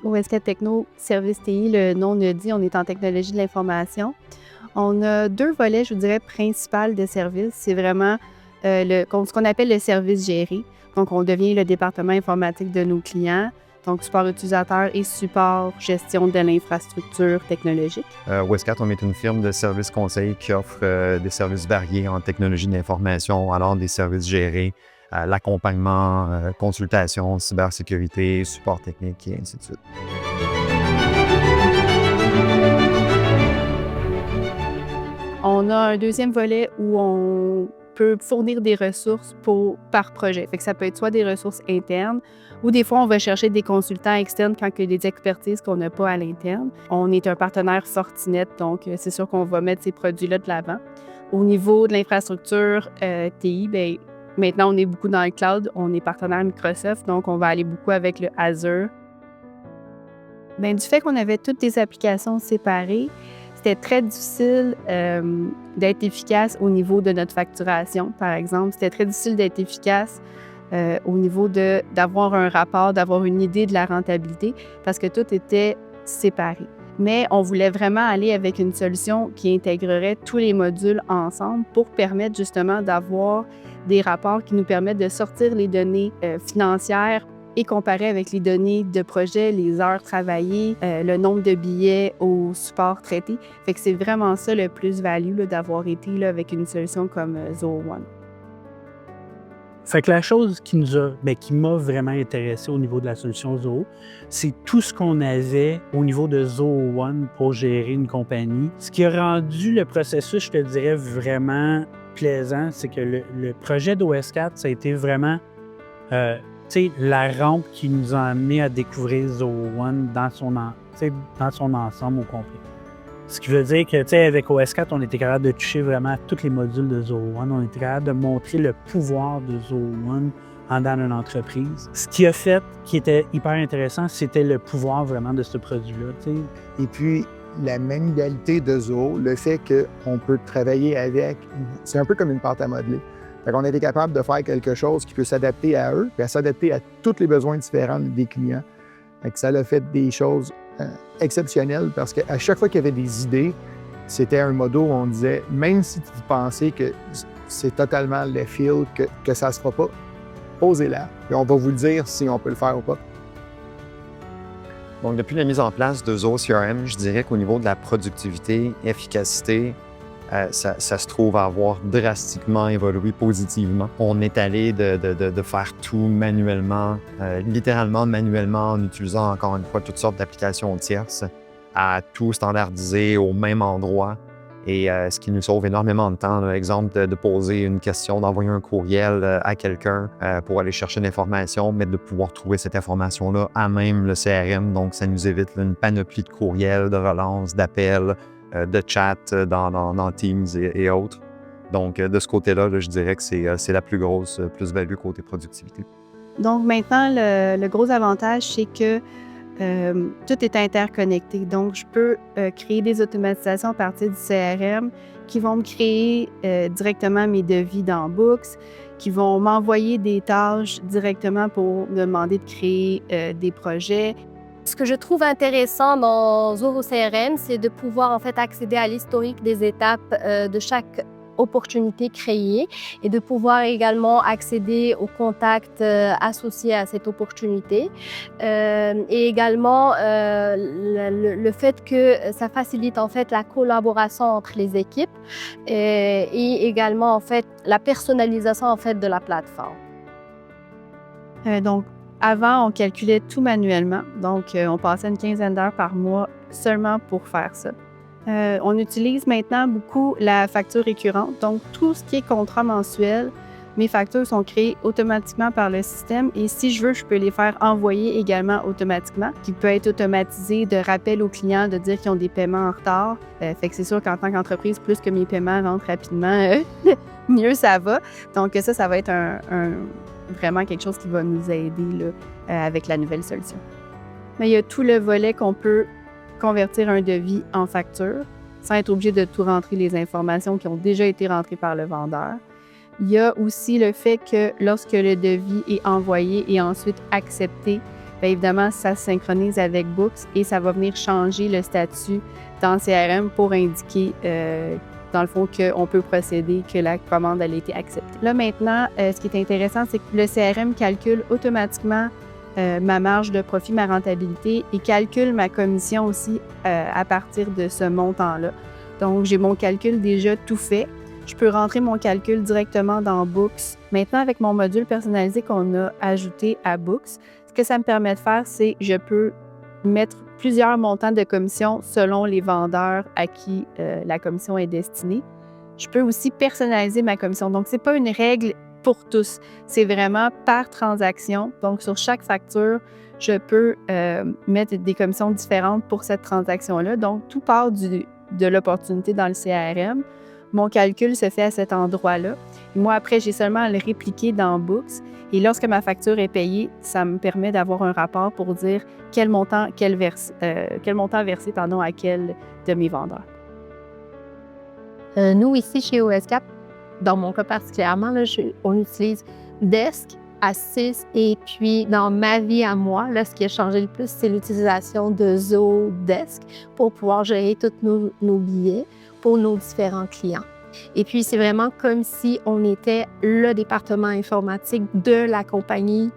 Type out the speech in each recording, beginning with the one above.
OS4 Techno Service TI, le nom le dit, on est en technologie de l'information. On a 2 volets, je vous dirais, principaux de service. C'est vraiment ce qu'on appelle le service géré. Donc, on devient le département informatique de nos clients, donc support utilisateur et support gestion de l'infrastructure technologique. OS4, on est une firme de services conseils qui offre des services variés en technologie de l'information, alors des services gérés, l'accompagnement, consultation, cybersécurité, support technique et ainsi de suite. On a un deuxième volet où on peut fournir des ressources par projet. Fait que ça peut être soit des ressources internes ou des fois, on va chercher des consultants externes quand il y a des expertises qu'on n'a pas à l'interne. On est un partenaire Fortinet, donc c'est sûr qu'on va mettre ces produits-là de l'avant. Au niveau de l'infrastructure TI, bien, maintenant, on est beaucoup dans le cloud. On est partenaire Microsoft, donc on va aller beaucoup avec le Azure. Bien, du fait qu'on avait toutes des applications séparées, c'était très difficile d'être efficace au niveau de notre facturation, par exemple. C'était très difficile d'être efficace au niveau d'avoir un rapport, d'avoir une idée de la rentabilité, parce que tout était séparé. Mais on voulait vraiment aller avec une solution qui intégrerait tous les modules ensemble pour permettre justement d'avoir des rapports qui nous permettent de sortir les données financières et comparer avec les données de projet, les heures travaillées, le nombre de billets au support traité. Fait que c'est vraiment ça le plus-value d'avoir été là, avec une solution comme Zoho One. Fait que la chose qui m'a vraiment intéressé au niveau de la solution Zoho, c'est tout ce qu'on avait au niveau de Zoho One pour gérer une compagnie. Ce qui a rendu le processus, je te dirais, vraiment plaisant, c'est que le projet d'OS4, ça a été vraiment la rampe qui nous a amené à découvrir Zoho One dans son ensemble au complet. Ce qui veut dire que, avec OS4, on était capable de toucher vraiment tous les modules de Zoho One. On était capable de montrer le pouvoir de Zoho One dans une entreprise. Ce qui a fait, qui était hyper intéressant, c'était le pouvoir vraiment de ce produit-là. Et puis, la maniabilité de Zoho, le fait qu'on peut travailler avec, c'est un peu comme une pâte à modeler. Fait qu'on était capable de faire quelque chose qui peut s'adapter à eux, puis à s'adapter à tous les besoins différents des clients. Fait que ça a fait des choses exceptionnelles parce qu'à chaque fois qu'il y avait des idées, c'était un modo où on disait, même si tu pensais que c'est totalement le fil, que ça ne se fera pas, posez-la. Et on va vous le dire si on peut le faire ou pas. Donc, depuis la mise en place de Zoho CRM, je dirais qu'au niveau de la productivité, efficacité, ça se trouve à avoir drastiquement évolué positivement. On est allé de faire tout manuellement, littéralement manuellement, en utilisant encore une fois toutes sortes d'applications tierces, à tout standardiser au même endroit. Et ce qui nous sauve énormément de temps. Là, exemple, de poser une question, d'envoyer un courriel à quelqu'un pour aller chercher l'information, mais de pouvoir trouver cette information-là à même le CRM. Donc, ça nous évite une panoplie de courriels, de relances, d'appels, de chat dans Teams et autres. Donc, de ce côté-là, je dirais que c'est la plus grosse plus-value côté productivité. Donc, maintenant, le gros avantage, c'est que tout est interconnecté. Donc, je peux créer des automatisations à partir du CRM qui vont me créer directement mes devis dans Books, qui vont m'envoyer des tâches directement pour me demander de créer des projets. Ce que je trouve intéressant dans Zoho CRM, c'est de pouvoir en fait accéder à l'historique des étapes de chaque opportunité créée et de pouvoir également accéder aux contacts associés à cette opportunité. Et également le fait que ça facilite en fait la collaboration entre les équipes et également en fait la personnalisation en fait de la plateforme. Donc, avant, on calculait tout manuellement. Donc, on passait une quinzaine d'heures par mois seulement pour faire ça. On utilise maintenant beaucoup la facture récurrente. Donc, tout ce qui est contrat mensuel, mes factures sont créées automatiquement par le système et si je veux, je peux les faire envoyer également automatiquement, qui peut être automatisé de rappel aux clients, de dire qu'ils ont des paiements en retard. Fait que c'est sûr qu'en tant qu'entreprise, plus que mes paiements rentrent rapidement, mieux ça va. Donc, ça va être vraiment quelque chose qui va nous aider là, avec la nouvelle solution. Mais il y a tout le volet qu'on peut convertir un devis en facture sans être obligé de tout rentrer les informations qui ont déjà été rentrées par le vendeur. Il y a aussi le fait que lorsque le devis est envoyé et ensuite accepté, bien évidemment, ça se synchronise avec Books et ça va venir changer le statut dans le CRM pour indiquer, dans le fond, qu'on peut procéder, que la commande a été acceptée. Là, maintenant, ce qui est intéressant, c'est que le CRM calcule automatiquement ma marge de profit, ma rentabilité et calcule ma commission aussi à partir de ce montant-là. Donc, j'ai mon calcul déjà tout fait. Je peux rentrer mon calcul directement dans Books. Maintenant, avec mon module personnalisé qu'on a ajouté à Books, ce que ça me permet de faire, c'est que je peux mettre plusieurs montants de commission selon les vendeurs à qui la commission est destinée. Je peux aussi personnaliser ma commission. Donc, ce n'est pas une règle pour tous. C'est vraiment par transaction. Donc, sur chaque facture, je peux mettre des commissions différentes pour cette transaction-là. Donc, tout part de l'opportunité dans le CRM. Mon calcul se fait à cet endroit-là. Moi, après, j'ai seulement à le répliquer dans Books. Et lorsque ma facture est payée, ça me permet d'avoir un rapport pour dire quel montant verser à quel de mes vendeurs. Nous, ici, chez OSCAP, dans mon cas particulièrement, là, on utilise Desk, Assist, et puis dans ma vie à moi, là, ce qui a changé le plus, c'est l'utilisation de Zodesk pour pouvoir gérer tous nos billets pour nos différents clients. Et puis, c'est vraiment comme si on était le département informatique de la compagnie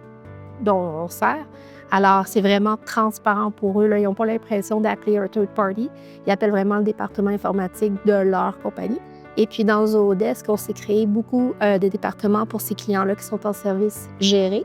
dont on sert. Alors, c'est vraiment transparent pour eux. Là. Ils n'ont pas l'impression d'appeler un third party. Ils appellent vraiment le département informatique de leur compagnie. Et puis, dans Zodesk, on s'est créé beaucoup de départements pour ces clients-là qui sont en service géré.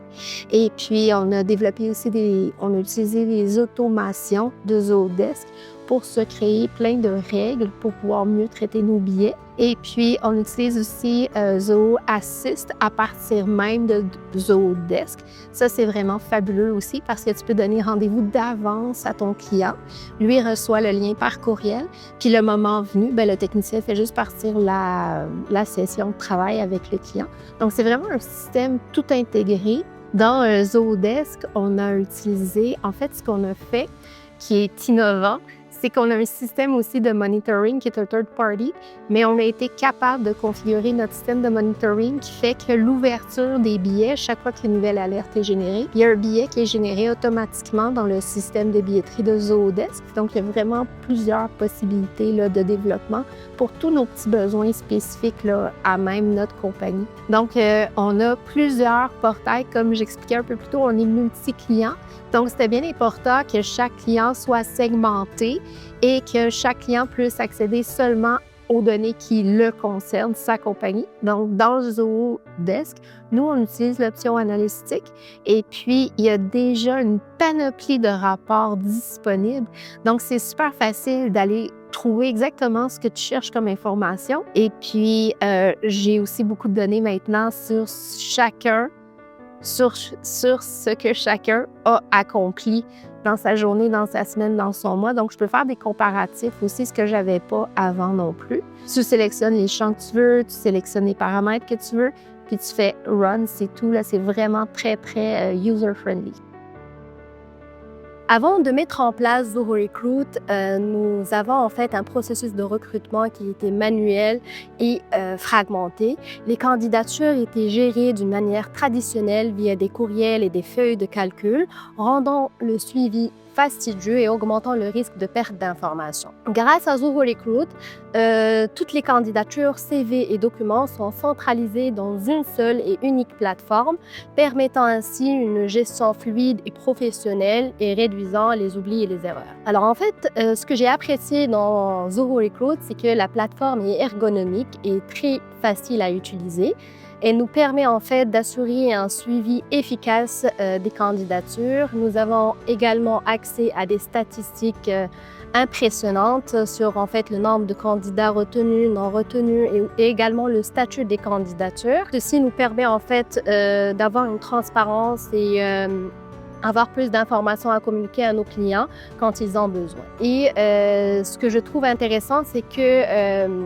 Et puis, on a développé aussi on a utilisé les automations de Zodesk pour se créer plein de règles pour pouvoir mieux traiter nos billets. Et puis, on utilise aussi Zoho Assist à partir même de Zodesk. Ça, c'est vraiment fabuleux aussi parce que tu peux donner rendez-vous d'avance à ton client. Lui reçoit le lien par courriel. Puis, le moment venu, bien, le technicien fait juste partir la session de travail avec le client. Donc, c'est vraiment un système tout intégré. Dans Zodesk, on a utilisé, en fait, ce qu'on a fait qui est innovant, c'est qu'on a un système aussi de monitoring qui est un third party, mais on a été capable de configurer notre système de monitoring qui fait que l'ouverture des billets, chaque fois qu'une nouvelle alerte est générée, il y a un billet qui est généré automatiquement dans le système de billetterie de Zodesk. Donc, il y a vraiment plusieurs possibilités là, de développement pour tous nos petits besoins spécifiques là, à même notre compagnie. Donc, on a plusieurs portails, comme j'expliquais un peu plus tôt, on est multi-clients. Donc, c'était bien important que chaque client soit segmenté et que chaque client puisse accéder seulement aux données qui le concernent, sa compagnie. Donc, dans Zodesk, nous, on utilise l'option analytique et puis, il y a déjà une panoplie de rapports disponibles. Donc, c'est super facile d'aller trouver exactement ce que tu cherches comme information. Et puis, j'ai aussi beaucoup de données maintenant sur chacun, sur ce que chacun a accompli dans sa journée, dans sa semaine, dans son mois. Donc, je peux faire des comparatifs aussi, ce que je n'avais pas avant non plus. Tu sélectionnes les champs que tu veux, tu sélectionnes les paramètres que tu veux, puis tu fais « Run », c'est tout. Là, c'est vraiment très, très user-friendly. Avant de mettre en place Zoho Recruit, nous avons en fait un processus de recrutement qui était manuel et fragmenté. Les candidatures étaient gérées d'une manière traditionnelle via des courriels et des feuilles de calcul, rendant le suivi fastidieux et augmentant le risque de perte d'informations. Grâce à Zoho Recruit, toutes les candidatures, CV et documents sont centralisés dans une seule et unique plateforme, permettant ainsi une gestion fluide et professionnelle et réduisant les oublis et les erreurs. Alors en fait, ce que j'ai apprécié dans Zoho Recruit, c'est que la plateforme est ergonomique et très facile à utiliser. Elle nous permet en fait d'assurer un suivi efficace des candidatures. Nous avons également accès à des statistiques impressionnantes sur en fait le nombre de candidats retenus, non retenus et également le statut des candidatures. Ceci nous permet en fait d'avoir une transparence et avoir plus d'informations à communiquer à nos clients quand ils ont besoin. Et ce que je trouve intéressant, c'est que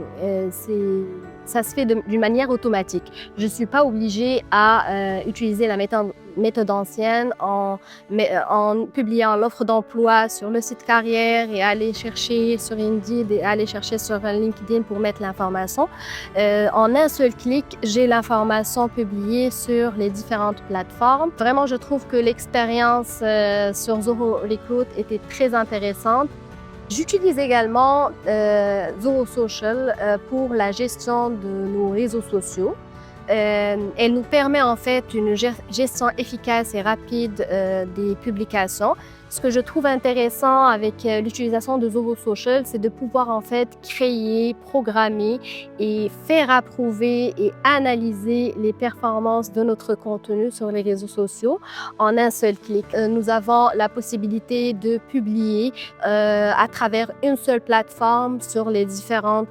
ça se fait d'une manière automatique. Je ne suis pas obligée à utiliser la méthode ancienne en publiant l'offre d'emploi sur le site carrière et aller chercher sur Indeed et aller chercher sur LinkedIn pour mettre l'information. En un seul clic, j'ai l'information publiée sur les différentes plateformes. Vraiment, je trouve que l'expérience sur Zoho Recruit était très intéressante. J'utilise également Zoho Social pour la gestion de nos réseaux sociaux. Elle nous permet en fait une gestion efficace et rapide des publications. Ce que je trouve intéressant avec l'utilisation de Zoho Social, c'est de pouvoir en fait créer, programmer et faire approuver et analyser les performances de notre contenu sur les réseaux sociaux en un seul clic. Nous avons la possibilité de publier à travers une seule plateforme sur les différents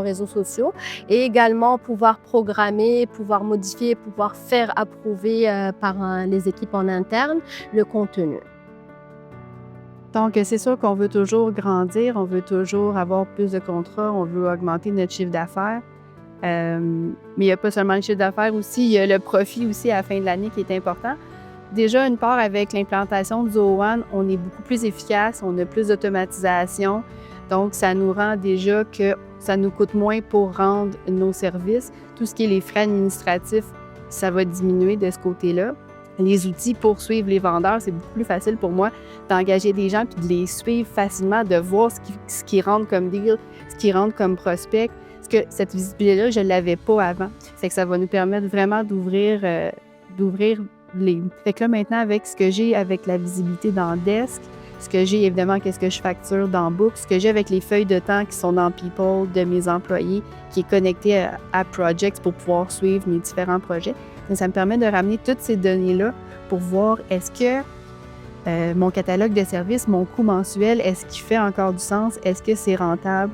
réseaux sociaux et également pouvoir programmer, pouvoir modifier, pouvoir faire approuver par les équipes en interne le contenu. Donc, c'est sûr qu'on veut toujours grandir, on veut toujours avoir plus de contrats, on veut augmenter notre chiffre d'affaires. Mais il n'y a pas seulement le chiffre d'affaires aussi, il y a le profit aussi à la fin de l'année qui est important. Déjà, une part, avec l'implantation de Zoho One, on est beaucoup plus efficace, on a plus d'automatisation. Donc, ça nous rend déjà que ça nous coûte moins pour rendre nos services. Tout ce qui est les frais administratifs, ça va diminuer de ce côté-là. Les outils pour suivre les vendeurs, c'est beaucoup plus facile pour moi d'engager des gens puis de les suivre facilement, de voir ce qui rentre comme deal, ce qui rentre comme prospect. Parce que cette visibilité-là, je ne l'avais pas avant. C'est que ça va nous permettre vraiment d'ouvrir les... Fait que là, maintenant, avec ce que j'ai avec la visibilité dans Desk, ce que j'ai, évidemment, qu'est-ce que je facture dans Book, ce que j'ai avec les feuilles de temps qui sont dans People de mes employés, qui est connecté à Projects pour pouvoir suivre mes différents projets. Ça me permet de ramener toutes ces données-là pour voir est-ce que mon catalogue de services, mon coût mensuel, est-ce qu'il fait encore du sens? Est-ce que c'est rentable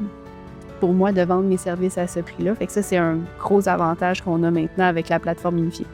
pour moi de vendre mes services à ce prix-là? Fait que ça, c'est un gros avantage qu'on a maintenant avec la plateforme unifiée.